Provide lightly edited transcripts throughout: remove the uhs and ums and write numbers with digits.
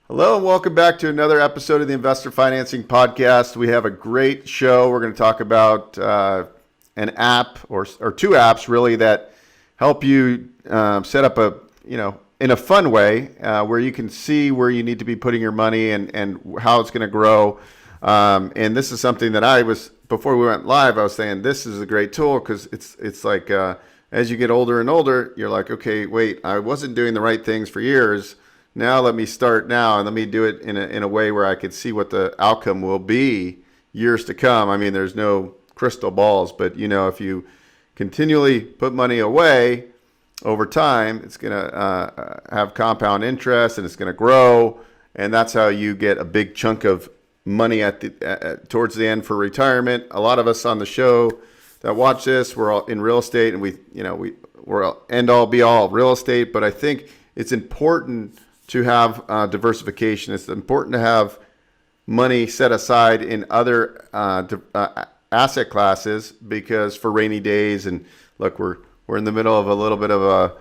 Hello and welcome back to another episode of the Investor Financing Podcast. We have a great show. We're going to talk about an app or two apps really that help you set up in a fun way where you can see where you need to be putting your money and how it's going to grow. And this is something that before we went live, I was saying this is a great tool because it's like as you get older and older, you're like, okay, wait, I wasn't doing the right things for years. Now let me start now and let me do it in a way where I could see what the outcome will be years to come. I mean, there's no crystal balls, but if you continually put money away over time, it's going to have compound interest and it's going to grow. And that's how you get a big chunk of money towards the end for retirement. A lot of us on the show that watch this, we're all in real estate and we're end all be all real estate. But I think it's important to have diversification. It's important to have money set aside in other asset classes because for rainy days. And look, we're in the middle of a little bit of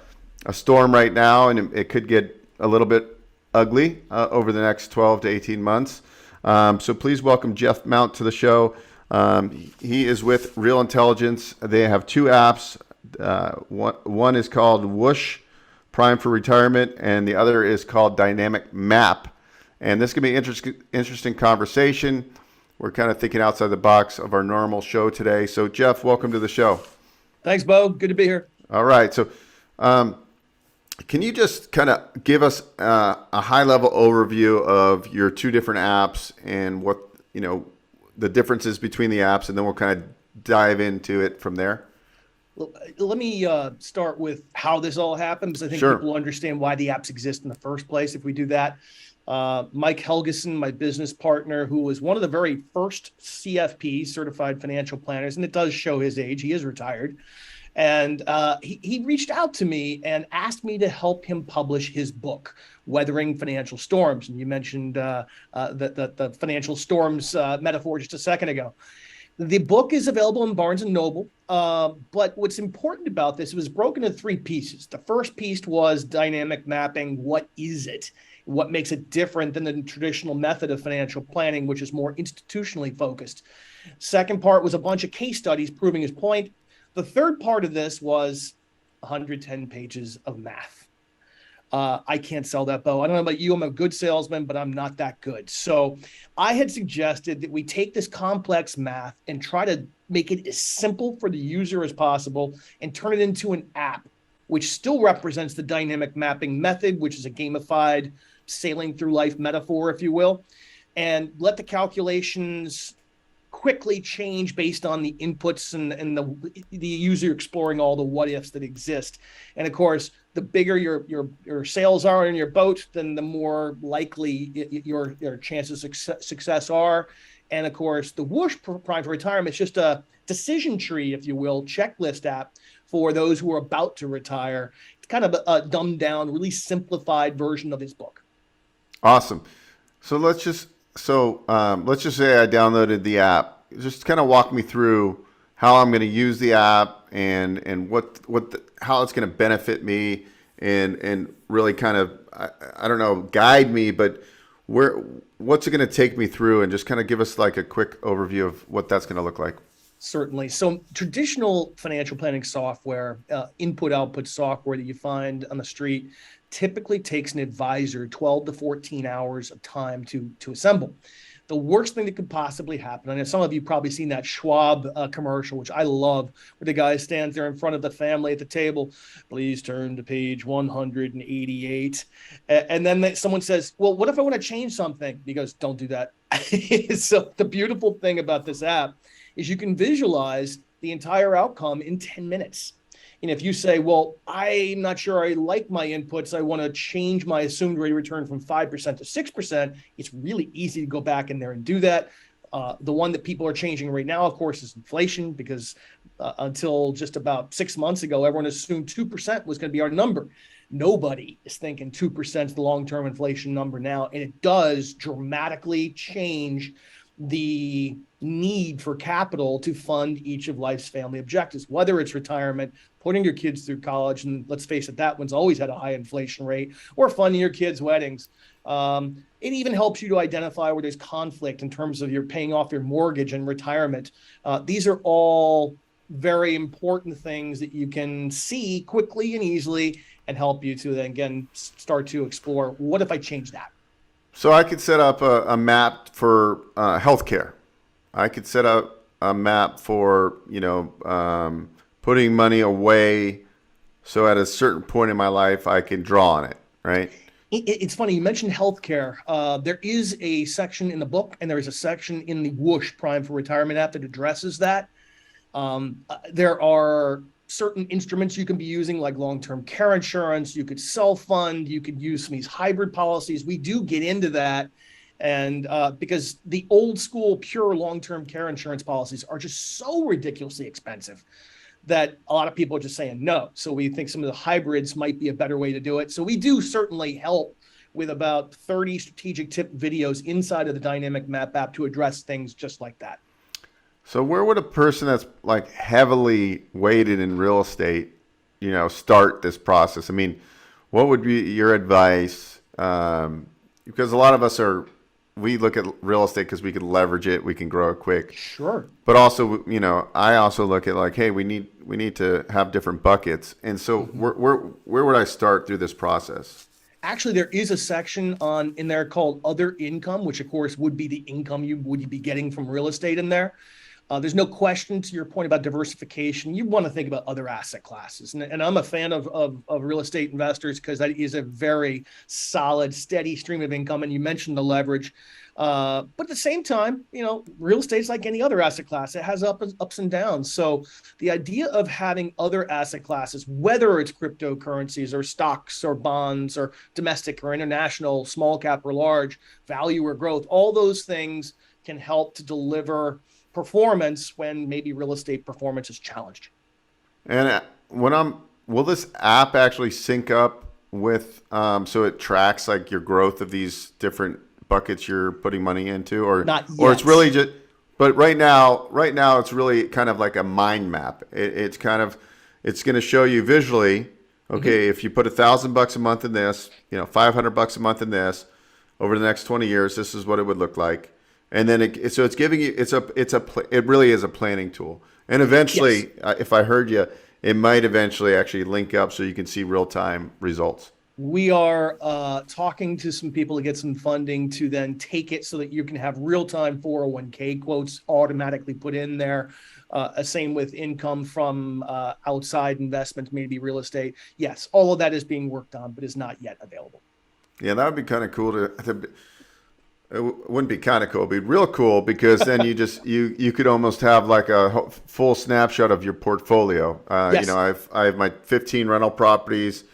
a storm right now, and it could get a little bit ugly over the next 12 to 18 months. So please welcome Jeff Mount to the show. He is with Real Intelligence. They have two apps. One is called Whoosh, Prime for Retirement, and the other is called Dynamic Map. And this can be an interesting conversation. We're kind of thinking outside the box of our normal show today. So, Jeff, welcome to the show. Thanks, Beau. Good to be here. All right. So, can you just kind of give us a high-level overview of your two different apps and what, the differences between the apps, and then we'll kind of dive into it from there? Let me start with how this all happened, because I think Sure. people understand why the apps exist in the first place if we do that. Mike Helgeson, my business partner, who was one of the very first CFPs, certified financial planners, and it does show his age. He is retired. And he reached out to me and asked me to help him publish his book, Weathering Financial Storms. And you mentioned the financial storms metaphor just a second ago. The book is available in Barnes & Noble, but what's important about this, it was broken into three pieces. The first piece was dynamic mapping. What is it? What makes it different than the traditional method of financial planning, which is more institutionally focused? Second part was a bunch of case studies proving his point. The third part of this was 110 pages of math. I can't sell that, Beau. I don't know about you. I'm a good salesman, but I'm not that good. So I had suggested that we take this complex math and try to make it as simple for the user as possible and turn it into an app, which still represents the dynamic mapping method, which is a gamified sailing through life metaphor, if you will, and let the calculations quickly change based on the inputs and the user exploring all the what ifs that exist. And of course, the bigger your sales are in your boat, then the more likely your chances of success are. And of course, the Whoosh Prime for Retirement is just a decision tree, if you will, checklist app for those who are about to retire. It's kind of a dumbed down, really simplified version of his book. Awesome. So let's just say I downloaded the app. Just kind of walk me through how I'm going to use the app and how it's going to benefit me and really kind of I don't know, guide me, but what's it going to take me through, and just kind of give us like a quick overview of what that's going to look like. Certainly. So traditional financial planning software, input-output software that you find on the street, typically takes an advisor 12 to 14 hours of time to assemble. The worst thing that could possibly happen, and some of you probably seen that Schwab commercial, which I love, where the guy stands there in front of the family at the table, please turn to page 188. And then someone says, well, what if I want to change something? He goes, don't do that. So the beautiful thing about this app is you can visualize the entire outcome in 10 minutes. And if you say, well, I'm not sure I like my inputs, I want to change my assumed rate of return from 5% to 6%, it's really easy to go back in there and do that. The one that people are changing right now, of course, is inflation, because until just about 6 months ago, everyone assumed 2% was going to be our number. Nobody is thinking 2% is the long-term inflation number now, and it does dramatically change the need for capital to fund each of life's family objectives, whether it's retirement, putting your kids through college, and let's face it, that one's always had a high inflation rate, or funding your kids' weddings. It even helps you to identify where there's conflict in terms of you're paying off your mortgage and retirement. These are all very important things that you can see quickly and easily and help you to then again start to explore, what if I change that? So I could set up a map for healthcare. I could set up a map for, putting money away. So at a certain point in my life, I can draw on it, right? It's funny, you mentioned healthcare. There is a section in the book, and there is a section in the Whoosh Prime for Retirement app that addresses that. There are certain instruments you can be using, like long-term care insurance. You could self-fund. You could use some of these hybrid policies. We do get into that. And because the old school pure long-term care insurance policies are just so ridiculously expensive that a lot of people are just saying no. So we think some of the hybrids might be a better way to do it. So we do certainly help with about 30 strategic tip videos inside of the Dynamic Map app to address things just like that. So where would a person that's like heavily weighted in real estate, start this process? I mean, what would be your advice? Because a lot of us we look at real estate because we can leverage it, we can grow it quick. Sure. But also, I also look at like, hey, we need to have different buckets. And so where would I start through this process? Actually, there is a section in there called other income, which of course would be the income you would be getting from real estate in there. There's no question to your point about diversification. You want to think about other asset classes. And I'm a fan of real estate investors because that is a very solid, steady stream of income. And you mentioned the leverage. But at the same time, real estate is like any other asset class. It has ups and downs. So the idea of having other asset classes, whether it's cryptocurrencies or stocks or bonds or domestic or international, small cap or large, value or growth, all those things can help to deliver performance when maybe real estate performance is challenged. And will this app actually sync up with, so it tracks like your growth of these different buckets you're putting money into, or not yet. Or it's really just, but right now it's really kind of like a mind map. It's going to show you visually, okay, if you put $1,000 a month in this, $500 a month in this, over the next 20 years, this is what it would look like. And then it's giving you, it really is a planning tool. And eventually, yes, if I heard you, it might eventually actually link up so you can see real-time results. We are talking to some people to get some funding to then take it so that you can have real-time 401k quotes automatically put in there. Same with income from outside investments, maybe real estate. Yes, all of that is being worked on, but is not yet available. Yeah, that would be kind of cool it wouldn't be kind of cool. It'd be real cool because then you just you could almost have like a full snapshot of your portfolio. Yes. I have my 15 rental properties.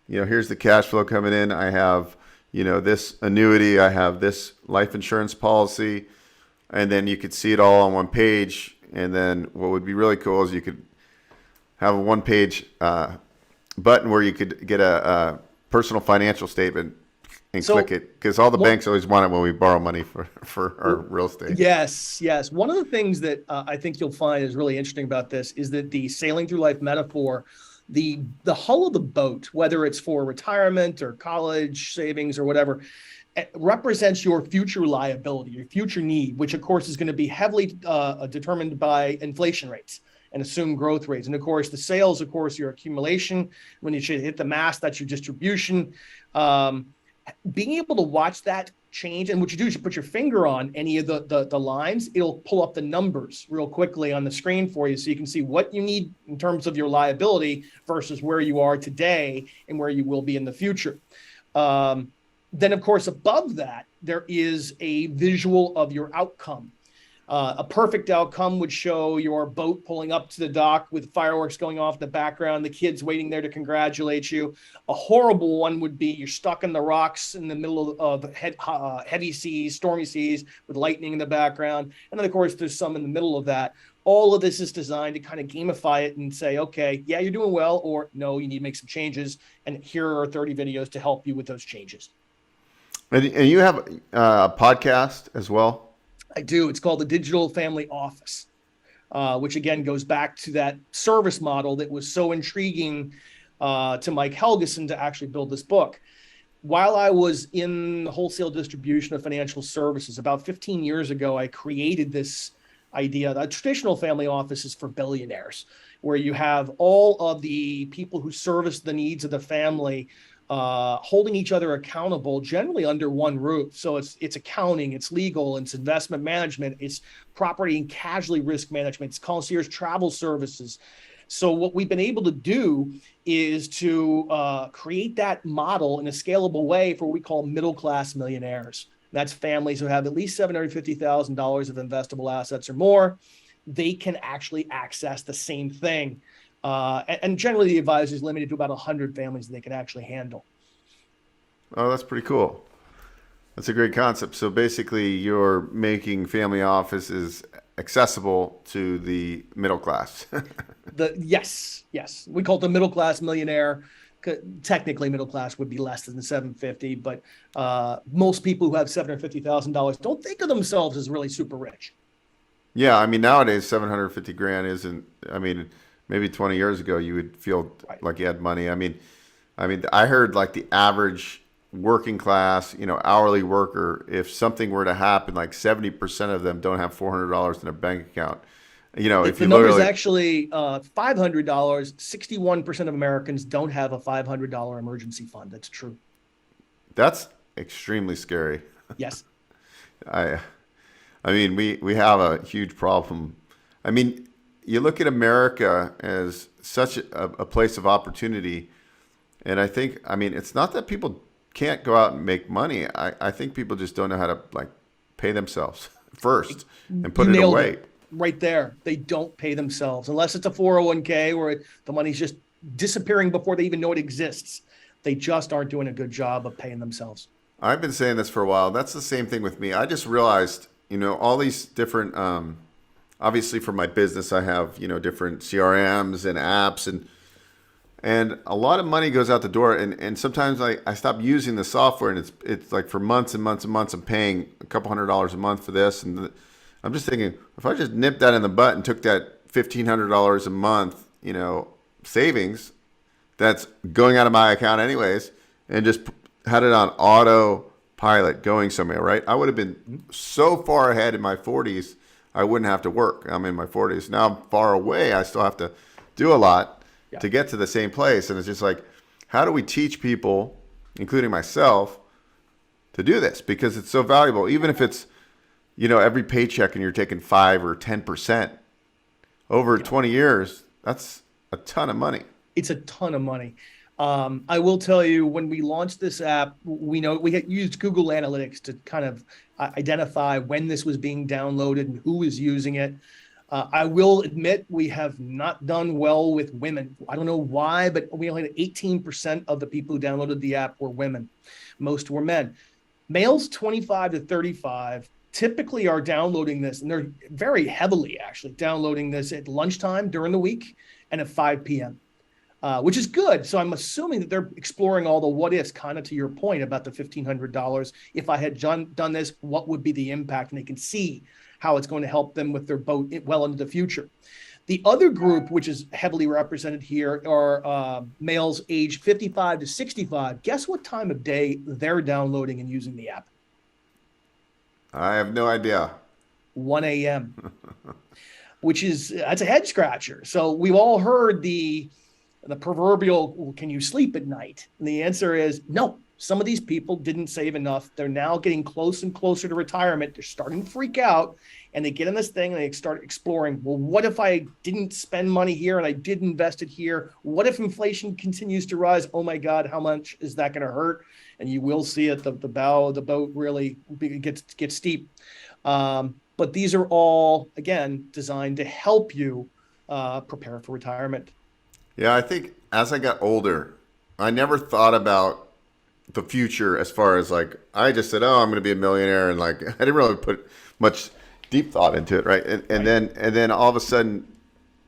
Here's the cash flow coming in. I have this annuity. I have this life insurance policy, and then you could see it all on one page. And then what would be really cool is you could have a one-page button where you could get a personal financial statement and click it, because all the banks always want it when we borrow money for our real estate. Yes. One of the things that I think you'll find is really interesting about this is that the sailing through life metaphor, the hull of the boat, whether it's for retirement or college savings or whatever, represents your future liability, your future need, which of course is going to be heavily determined by inflation rates and assumed growth rates. And of course, the sails, of course, your accumulation. When you should hit the mast, that's your distribution. Being able to watch that change, and what you do is you put your finger on any of the lines, it'll pull up the numbers real quickly on the screen for you, so you can see what you need in terms of your liability versus where you are today and where you will be in the future. Then, of course, above that, there is a visual of your outcome. A perfect outcome would show your boat pulling up to the dock with fireworks going off in the background, the kids waiting there to congratulate you. A horrible one would be you're stuck in the rocks in the middle of heavy seas, stormy seas, with lightning in the background. And then, of course, there's some in the middle of that. All of this is designed to kind of gamify it and say, okay, yeah, you're doing well, or no, you need to make some changes. And here are 30 videos to help you with those changes. And you have a podcast as well? I do. It's called the Digital Family Office, which again goes back to that service model that was so intriguing to Mike Helgeson to actually build this book. While I was in the wholesale distribution of financial services, about 15 years ago, I created this idea that traditional family office is for billionaires, where you have all of the people who service the needs of the family holding each other accountable, generally under one roof. So it's accounting, it's legal, it's investment management, it's property and casualty risk management, it's concierge travel services. So what we've been able to do is to create that model in a scalable way for what we call middle-class millionaires. That's families who have at least $750,000 of investable assets or more. They can actually access the same thing. And generally, the advisor is limited to about 100 families that they can actually handle. Oh, that's pretty cool. That's a great concept. So basically, you're making family offices accessible to the middle class. Yes, we call it the middle class millionaire. Technically, middle class would be less than 750, but most people who have $750,000 don't think of themselves as really super rich. Yeah, I mean nowadays 750 grand isn't. I mean, maybe 20 years ago you would feel like you had money. I heard like the average working class, hourly worker, if something were to happen, like 70% of them don't have $400 in their bank account. If the you number is literally, actually $500. 61% of Americans don't have a $500 emergency fund. That's true. that's extremely scary. Yes. I I mean, we have a huge problem. I mean, you look at America as such a place of opportunity, and I mean, it's not that people can't go out and make money. I think people just don't know how to like pay themselves first and put You it nailed away. it right there. They don't pay themselves unless it's a 401k where the money's just disappearing before they even know it exists. They just aren't doing a good job of paying themselves. I've been saying this for a while. That's the same thing with me. I just realized, all these different, obviously for my business, I have, different CRMs and apps and a lot of money goes out the door. And sometimes I stop using the software and it's like for months and months and months, I'm paying a couple $100 a month for this. And I'm just thinking, if I just nipped that in the butt and took that $1,500 a month, savings that's going out of my account anyways, and just had it on autopilot going somewhere, right? I would have been so far ahead in my 40s, I wouldn't have to work. I'm in my 40s. Now I'm far away. I still have to do a lot to get to the same place. And it's just like, how do we teach people, including myself, to do this? Because it's so valuable. Even if it's, every paycheck and you're taking 5 or 10% over 20 years, that's a ton of money. It's a ton of money. I will tell you, when we launched this app, we had used Google Analytics to kind of identify when this was being downloaded and who was using it. I will admit we have not done well with women. I don't know why, but we only had 18% of the people who downloaded the app were women. Most were men. Males 25 to 35 typically are downloading this, and they're very heavily actually downloading this at lunchtime during the week and at 5 p.m. Which is good. So I'm assuming that they're exploring all the what ifs, kind of to your point about the $1,500. If I had done this, what would be the impact? And they can see how it's going to help them with their boat well into the future. The other group, which is heavily represented here, are males aged 55 to 65. Guess what time of day they're downloading and using the app? I have no idea. 1 a.m., that's a head scratcher. So we've all heard the proverbial, well, can you sleep at night? And the answer is no. Some of these people didn't save enough. They're now getting close and closer to retirement. They're starting to freak out, and they get in this thing and they start exploring, well, what if I didn't spend money here and I did invest it here? What if inflation continues to rise? Oh my God, how much is that going to hurt? And you will see it, the bow of the boat really gets steep. But these are all, again, designed to help you prepare for retirement. Yeah, I think as I got older, I never thought about the future as far as like, I just said, oh, I'm going to be a millionaire. And like, I didn't really put much deep thought into it. Right. And then all of a sudden,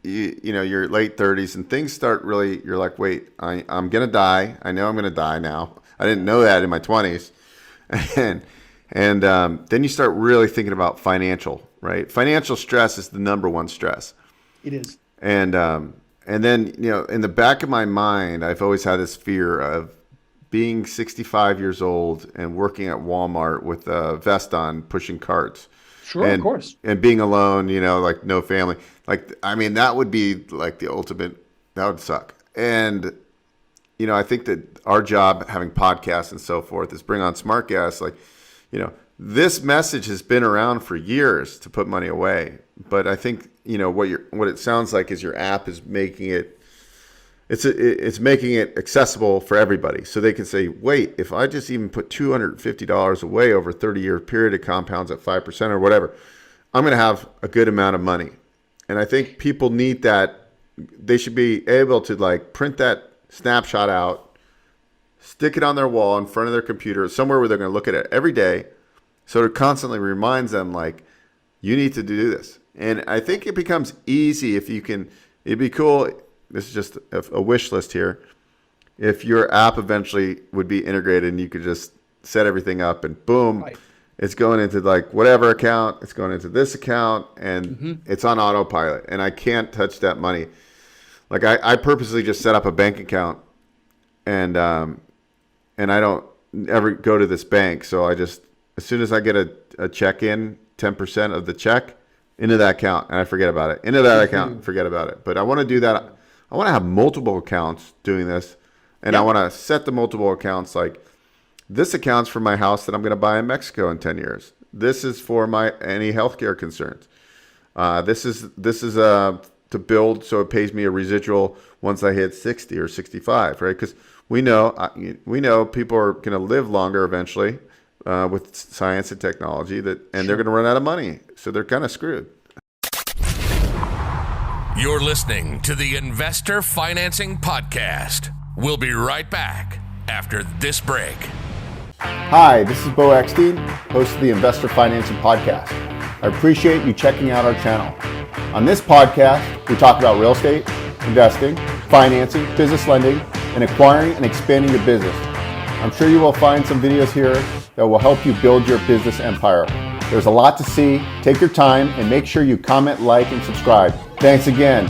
you're late 30s and things start really, you're like, wait, I'm going to die. I know I'm going to die now. I didn't know that in my 20s. And then you start really thinking about financial, right? Financial stress is the number one stress. It is. And then, in the back of my mind, I've always had this fear of being 65 years old and working at Walmart with a vest on, pushing carts. Sure, of course. And being alone, like no family. That would be like the ultimate, that would suck. And, I think that our job, having podcasts and so forth, is bring on smart guests. This message has been around for years to put money away. But I think, what it sounds like is your app is making it, it's making it accessible for everybody. So they can say, wait, if I just even put $250 away over a 30-year period, it compounds at 5% or whatever, I'm going to have a good amount of money. And I think people need that. They should be able to print that snapshot out, stick it on their wall in front of their computer, somewhere where they're going to look at it every day. So it constantly reminds them, you need to do this. And I think it becomes easy if you can. It'd be cool. This is just a wish list here. If your app eventually would be integrated and you could just set everything up and boom, right. It's going into whatever account, it's going into this account, and it's on autopilot. And I can't touch that money. I purposely just set up a bank account, and I don't ever go to this bank. So I just, as soon as I get a check in, 10% of the check into that account, and I forget about it. Into that account, forget about it. But I want to do that. I want to have multiple accounts doing this, and I want to set the multiple accounts. This account's for my house that I'm going to buy in Mexico in 10 years. This is for any healthcare concerns. This is to build so it pays me a residual once I hit 60 or 65, right? Because we know people are going to live longer eventually with science and technology and they're going to run out of money, so they're kind of screwed. You're listening to the Investor Financing Podcast. We'll be right back after this break. Hi, this is Beau Eckstein, host of the Investor Financing Podcast. I appreciate you checking out our channel. On this podcast, we talk about real estate, investing, financing, business lending, and acquiring and expanding your business. I'm sure you will find some videos here that will help you build your business empire. There's a lot to see. Take your time and make sure you comment, like, and subscribe. Thanks again.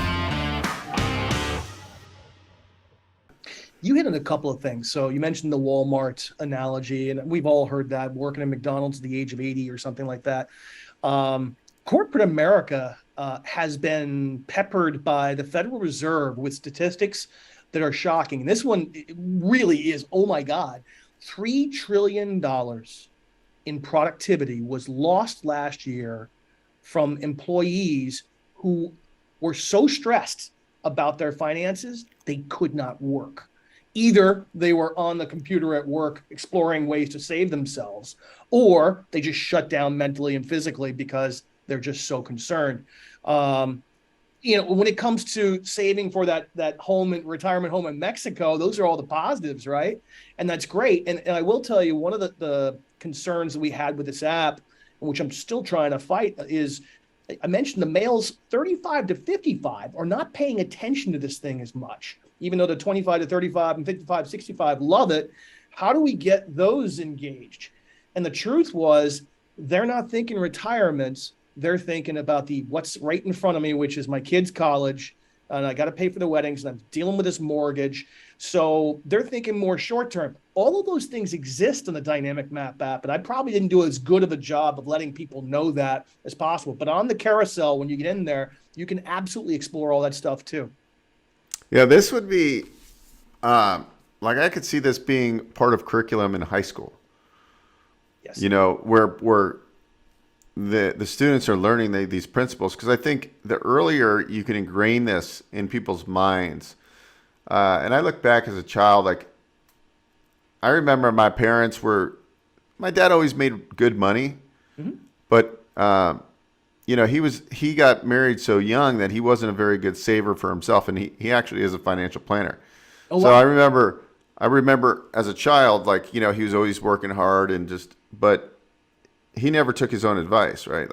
You hit on a couple of things. So you mentioned the Walmart analogy, and we've all heard that, working at McDonald's at the age of 80 or something like that. Corporate America has been peppered by the Federal Reserve with statistics that are shocking. This one really is, oh my God, $3 trillion in productivity was lost last year from employees who were so stressed about their finances, they could not work. Either they were on the computer at work exploring ways to save themselves, or they just shut down mentally and physically because they're just so concerned. When it comes to saving for that retirement home in Mexico, those are all the positives, right? And that's great. And I will tell you, one of the concerns that we had with this app, which I'm still trying to fight, is I mentioned the males 35 to 55 are not paying attention to this thing as much. Even though the 25 to 35 and 55, 65 love it, how do we get those engaged? And the truth was, they're not thinking retirements. They're thinking about what's right in front of me, which is my kids' college, and I got to pay for the weddings, and I'm dealing with this mortgage. So they're thinking more short term. All of those things exist in the Dynamic Map app, and I probably didn't do as good of a job of letting people know that as possible. But on the carousel, when you get in there, you can absolutely explore all that stuff too. Yeah, this would be I could see this being part of curriculum in high school. Yes. Where the students are learning these principles, because I think the earlier you can ingrain this in people's minds. And I look back as a child, I remember my dad always made good money, but he got married so young that he wasn't a very good saver for himself, and he actually is a financial planner. Oh, wow. So I remember as a child, he was always working hard but he never took his own advice, right?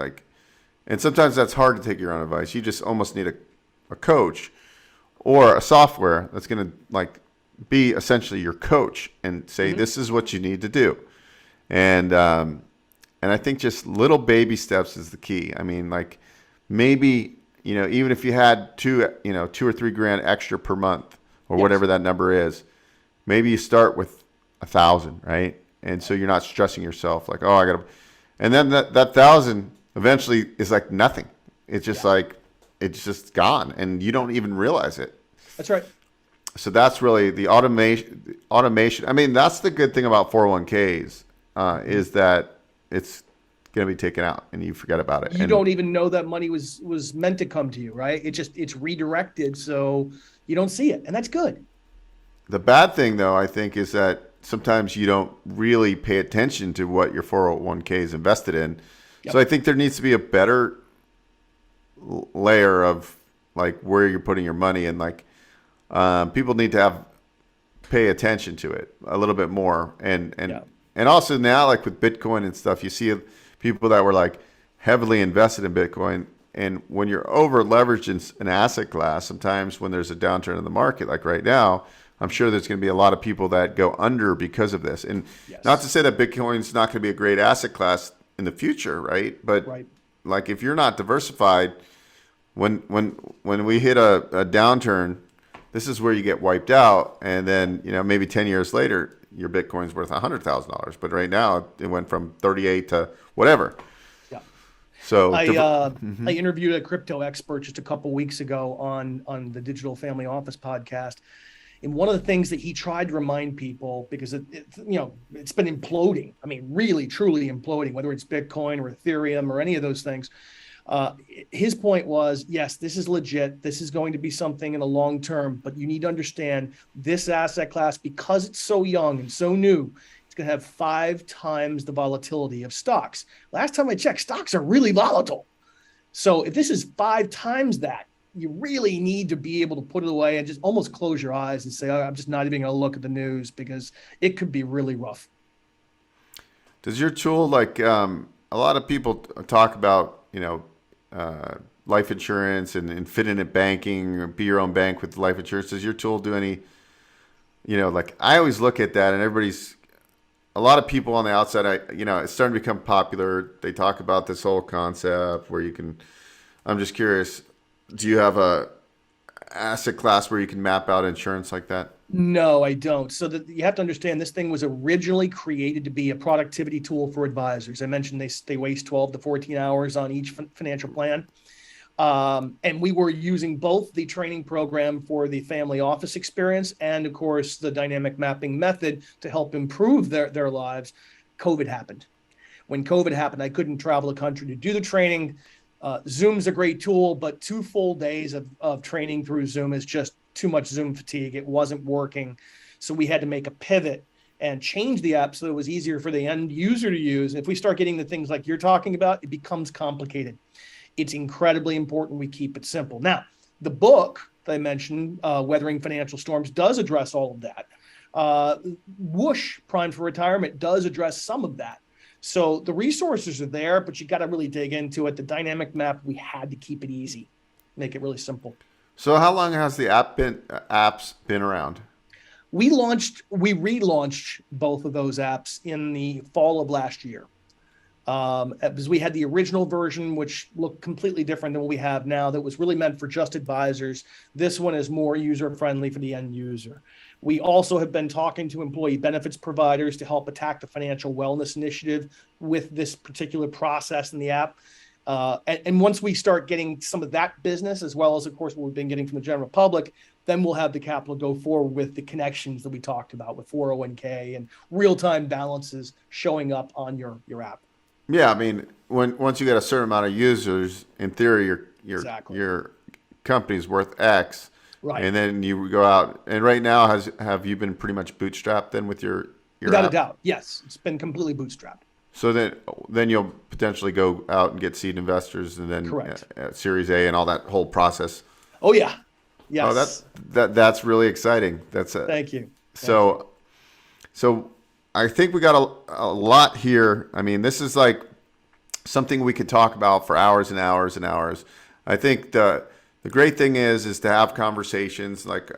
And sometimes that's hard to take your own advice. You just almost need a coach or a software that's going to be essentially your coach and say, this is what you need to do. And I think just little baby steps is the key. I mean, like maybe, even if you had $2 or $3 grand extra per month or whatever that number is, maybe you start with 1,000, right? And so you're not stressing yourself like, oh, I got to, and then that 1,000 eventually is like nothing. It's just like, it's just gone and you don't even realize it. That's right. So that's really the automation. I mean, that's the good thing about 401ks is that it's going to be taken out and you forget about it. You don't even know that money was meant to come to you, right? It's redirected. So you don't see it. And that's good. The bad thing though, I think, is that sometimes you don't really pay attention to what your 401k is invested in. Yep. So I think there needs to be a better layer of like where you're putting your money, and like people need to pay attention to it a little bit more. And also now, like with Bitcoin and stuff, you see people that were like heavily invested in Bitcoin. And when you're over leveraged in an asset class, sometimes when there's a downturn in the market, like right now, I'm sure there's going to be a lot of people that go under because of this. And not to say that Bitcoin's not going to be a great asset class in the future, right? But like if you're not diversified, when we hit a downturn, this is where you get wiped out. And then, maybe 10 years later, your Bitcoin's worth $100,000. But right now it went from 38 to whatever. Yeah. So I interviewed a crypto expert just a couple weeks ago on the Digital Family Office podcast. And one of the things that he tried to remind people, because it's been imploding. I mean, really, truly imploding, whether it's Bitcoin or Ethereum or any of those things. His point was, yes, this is legit. This is going to be something in the long term, but you need to understand this asset class, because it's so young and so new, it's going to have 5 times the volatility of stocks. Last time I checked, stocks are really volatile. So if this is 5 times that, you really need to be able to put it away and just almost close your eyes and say, oh, I'm just not even going to look at the news, because it could be really rough. Does your tool, like a lot of people talk about, life insurance and fit in at banking or be your own bank with life insurance? Does your tool do any, like I always look at that, and a lot of people on the outside, it's starting to become popular. They talk about this whole concept where I'm just curious, do you have a asset class where you can map out insurance like that? No, I don't. So you have to understand, this thing was originally created to be a productivity tool for advisors. I mentioned they waste 12 to 14 hours on each financial plan. And we were using both the training program for the family office experience and, of course, the dynamic mapping method to help improve their lives. COVID happened. When COVID happened, I couldn't travel the country to do the training. Zoom's a great tool, but 2 full days of training through Zoom is just too much Zoom fatigue. It wasn't working. So we had to make a pivot and change the app so it was easier for the end user to use. If we start getting the things like you're talking about, it becomes complicated. It's incredibly important we keep it simple. Now, the book that I mentioned, Weathering Financial Storms, does address all of that. Whoosh, Primed for Retirement, does address some of that. So the resources are there, but you got to really dig into it. The dynamic map, we had to keep it easy, make it really simple. So how long has the apps been around? We relaunched both of those apps in the fall of last year. Because we had the original version, which looked completely different than what we have now, that was really meant for just advisors. This one is more user-friendly for the end user. We also have been talking to employee benefits providers to help attack the financial wellness initiative with this particular process in the app. And once we start getting some of that business, as well as, of course, what we've been getting from the general public, then we'll have the capital go forward with the connections that we talked about with 401k and real-time balances showing up on your app. Yeah, I mean, once you get a certain amount of users, in theory, your company's worth X, right? And then you go out. And right now, have you been pretty much bootstrapped then with your Without app? a doubt, yes, it's been completely bootstrapped. So then you'll potentially go out and get seed investors, and then Series A and all that whole process. Oh yeah, yes. Oh, that's really exciting. Thank you. So I think we got a lot here. I mean, this is like something we could talk about for hours and hours and hours. I think the great thing is to have conversations. Like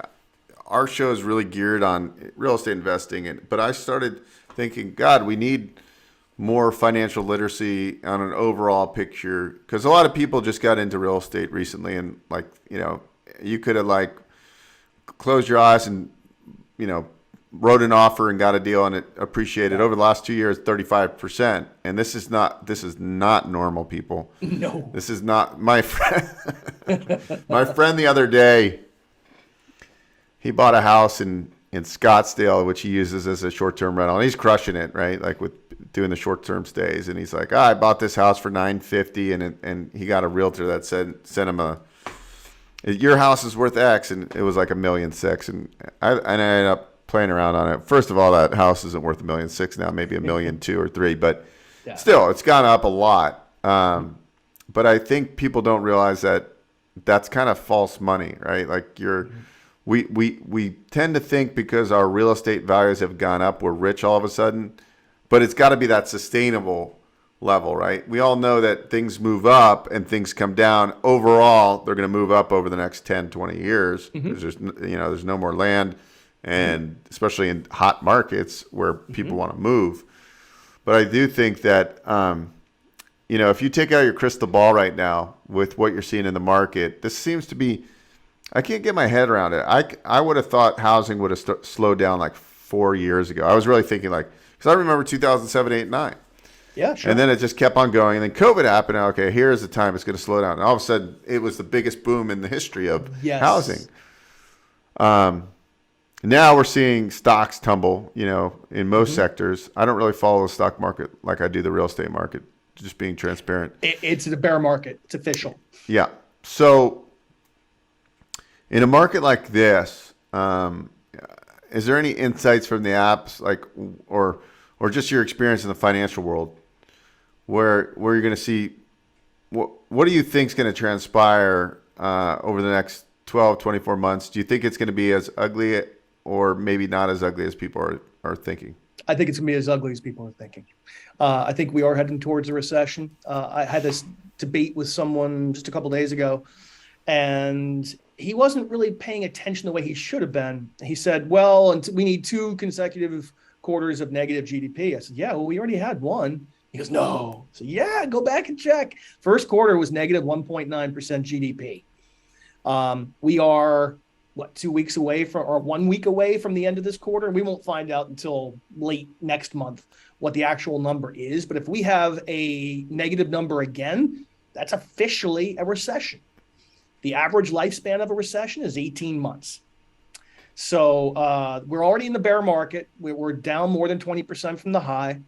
our show is really geared on real estate investing, but I started thinking, God, we need more financial literacy on an overall picture, because a lot of people just got into real estate recently, and like, you could have like closed your eyes and wrote an offer and got a deal, and it appreciated over the last 2 years 35%. And this is not normal, people. No, this is not my friend. My friend the other day, he bought a house in Scottsdale, which he uses as a short-term rental, and he's crushing it, right? Like with doing the short-term stays. And he's like, I bought this house for $950, and he got a realtor that sent him your house is worth X, and it was like $1.6 million. And I ended up playing around on it. First of all, that house isn't worth $1.6 million now, maybe $1.2 million or $3 million, but still, it's gone up a lot. But I think people don't realize that that's kind of false money, right? Like we tend to think because our real estate values have gone up, we're rich all of a sudden, but it's got to be that sustainable level, right? We all know that things move up and things come down. Overall, they're going to move up over the next 10, 20 years. There's no more land, and especially in hot markets where people want to move. But I do think that, if you take out your crystal ball right now with what you're seeing in the market, this seems to be, I can't get my head around it. I would have thought housing would have slowed down like 4 years ago. I was really thinking because I remember 2007, 8, 9. Yeah, sure. And then it just kept on going. And then COVID happened. Okay, here's the time it's going to slow down. And all of a sudden, it was the biggest boom in the history of housing. Now we're seeing stocks tumble, in most sectors. I don't really follow the stock market like I do the real estate market, just being transparent. It's a bear market. It's official. Yeah. So in a market like this, is there any insights from the apps, or just your experience in the financial world, where you're going to see what do you think is going to transpire over the next 12, 24 months? Do you think it's going to be as ugly or maybe not as ugly as people are thinking? I think it's going to be as ugly as people are thinking. I think we are heading towards a recession. I had this debate with someone just a couple of days ago, and he wasn't really paying attention the way he should have been. He said, well, we need 2 consecutive quarters of negative GDP. I said, yeah, well, we already had one. He goes, no. So yeah, go back and check. First quarter was negative 1.9% GDP. We are 2 weeks away or 1 week away from the end of this quarter. We won't find out until late next month what the actual number is. But if we have a negative number again, that's officially a recession. The average lifespan of a recession is 18 months. So we're already in the bear market. We're down more than 20% from the high,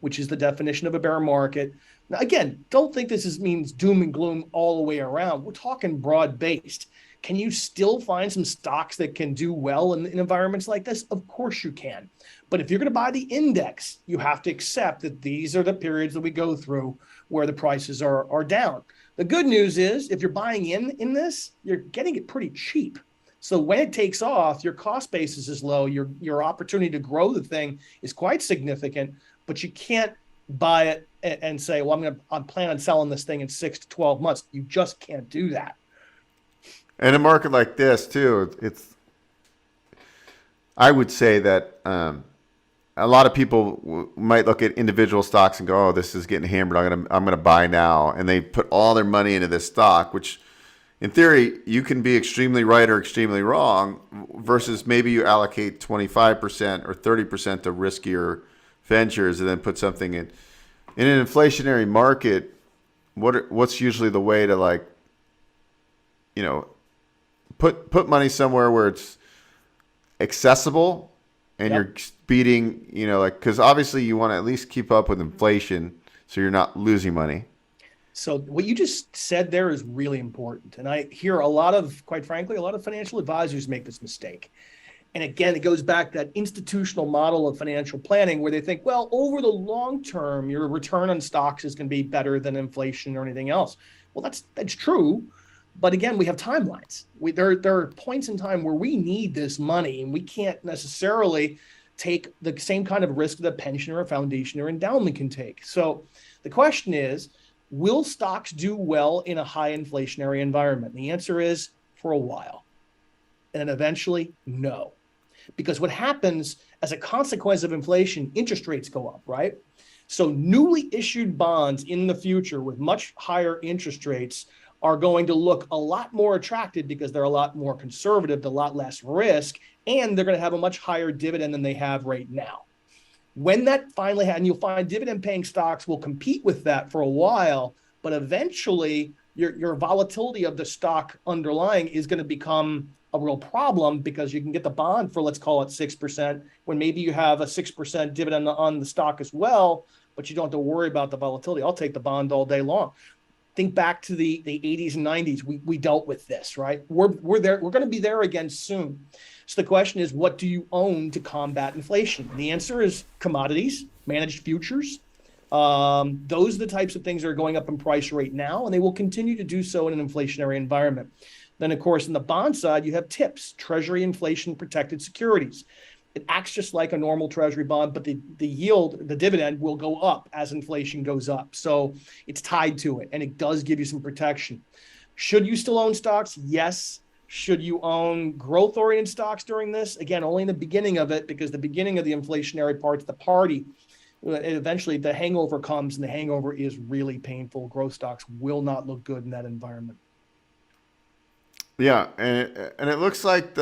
which is the definition of a bear market. Now, again, don't think this means doom and gloom all the way around. We're talking broad-based. Can you still find some stocks that can do well in environments like this? Of course you can. But if you're going to buy the index, you have to accept that these are the periods that we go through where the prices are down. The good news is if you're buying in this, you're getting it pretty cheap. So when it takes off, your cost basis is low. Your opportunity to grow the thing is quite significant, but you can't buy it and say, well, I'm planning on selling this thing in 6 to 12 months. You just can't do that. In a market like this too, I would say that a lot of people might look at individual stocks and go, oh, this is getting hammered. I'm gonna buy now. And they put all their money into this stock, which in theory, you can be extremely right or extremely wrong, versus maybe you allocate 25% or 30% to riskier ventures and then put something in. In an inflationary market, what's usually the way to put money somewhere where it's accessible and you're beating, because obviously you want to at least keep up with inflation so you're not losing money. So what you just said there is really important. And I hear quite frankly, a lot of financial advisors make this mistake. And again, it goes back to that institutional model of financial planning where they think, well, over the long term, your return on stocks is going to be better than inflation or anything else. Well, that's true. But again, we have timelines. There are points in time where we need this money and we can't necessarily take the same kind of risk that a pension or a foundation or endowment can take. So the question is, will stocks do well in a high inflationary environment? And the answer is for a while. And then eventually, no. Because what happens as a consequence of inflation, interest rates go up, right? So newly issued bonds in the future with much higher interest rates are going to look a lot more attractive because they're a lot more conservative, a lot less risk, and they're going to have a much higher dividend than they have right now. When that finally happens, you'll find dividend paying stocks will compete with that for a while, but eventually your volatility of the stock underlying is going to become a real problem because you can get the bond for, let's call it 6%, when maybe you have a 6% dividend on the stock as well, but you don't have to worry about the volatility. I'll take the bond all day long. Think back to the 80s and 90s. We dealt with this, right? We're there. We're going to be there again soon. So the question is, what do you own to combat inflation? And the answer is commodities, managed futures. Those are the types of things that are going up in price right now, and they will continue to do so in an inflationary environment. Then, of course, on the bond side, you have TIPS, Treasury Inflation Protected Securities. It acts just like a normal treasury bond, but the yield, the dividend will go up as inflation goes up. So it's tied to it, and it does give you some protection. Should you still own stocks? Yes. Should you own growth-oriented stocks during this? Again, only in the beginning of it, because the beginning of the inflationary part of the party, eventually the hangover comes, and the hangover is really painful. Growth stocks will not look good in that environment. Yeah, and it looks like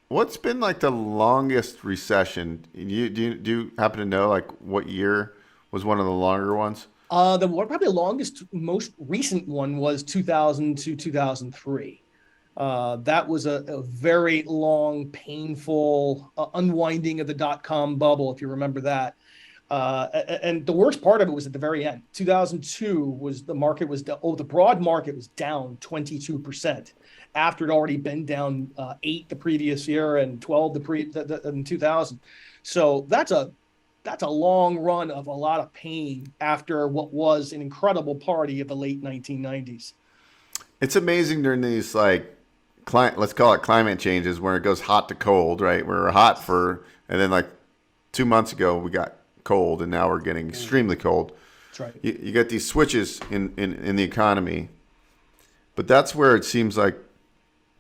what's been like the longest recession? Do you happen to know like what year was one of the longer ones? Probably the longest, most recent one was 2000 to 2003. That was a very long, painful unwinding of the dot-com bubble, if you remember that. And the worst part of it was at the very end. 2002 was the broad market was down 22% after it already been down 8 the previous year and 12 in 2000. So that's a long run of a lot of pain after what was an incredible party of the late 1990s. It's amazing during these let's call it climate changes where it goes hot to cold, right? We're hot and then like 2 months ago we got cold, and now we're getting extremely cold. That's right. You get these switches in the economy, but that's where it seems like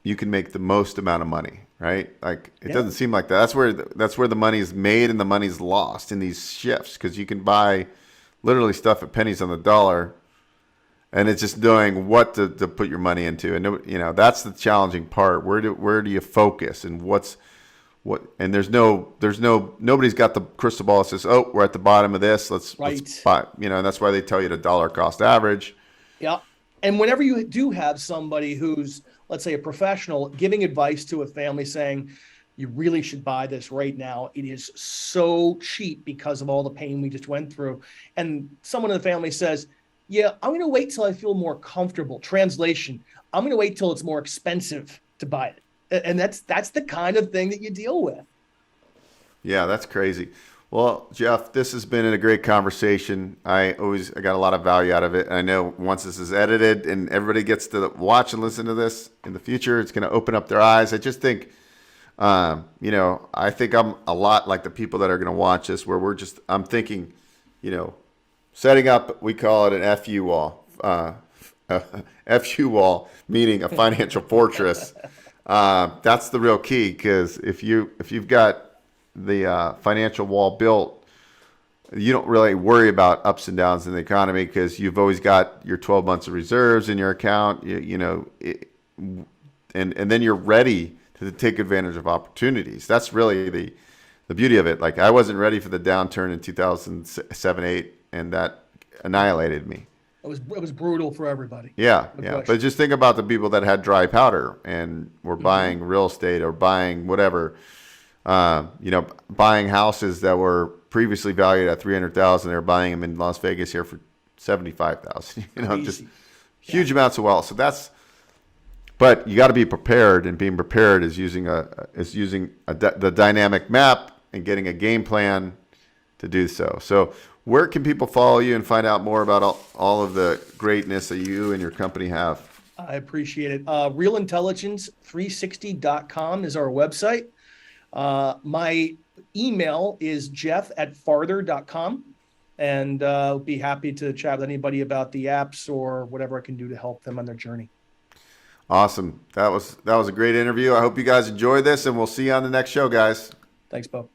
you can make the most amount of money, right? Like it doesn't seem like that. That's where the money is made and the money's lost in these shifts, because you can buy literally stuff at pennies on the dollar, and it's just knowing what to put your money into. And that's the challenging part. Where do you focus, and and nobody's got the crystal ball that says, oh, we're at the bottom of this. Let's buy, and that's why they tell you to dollar cost average. Yeah. And whenever you do have somebody who's, let's say, a professional giving advice to a family saying, you really should buy this right now. It is so cheap because of all the pain we just went through. And someone in the family says, yeah, I'm going to wait till I feel more comfortable. Translation, I'm going to wait till it's more expensive to buy it. And that's the kind of thing that you deal with. Yeah, that's crazy. Well, Jeff, this has been a great conversation. I got a lot of value out of it. I know once this is edited and everybody gets to watch and listen to this in the future, it's going to open up their eyes. I just think, I think I'm a lot like the people that are going to watch this, where I'm thinking, setting up, we call it an FU wall, FU wall, meaning a financial fortress. That's the real key, because if you've got the financial wall built, you don't really worry about ups and downs in the economy, because you've always got your 12 months of reserves in your account, and then you're ready to take advantage of opportunities. That's really the beauty of it. Like, I wasn't ready for the downturn in 2007-8, and that annihilated me. It was brutal for everybody. Yeah. But just think about the people that had dry powder and were buying real estate or buying whatever, buying houses that were previously valued at $300,000. They're buying them in Las Vegas here for $75,000. Just huge amounts of wealth. So but you got to be prepared, and being prepared is using the dynamic map and getting a game plan to do so. So where can people follow you and find out more about all of the greatness that you and your company have? I appreciate it. Realintelligence360.com is our website. My email is jeff@farther.com, and I'll be happy to chat with anybody about the apps or whatever I can do to help them on their journey. Awesome. That was a great interview. I hope you guys enjoyed this, and we'll see you on the next show, guys. Thanks, Beau.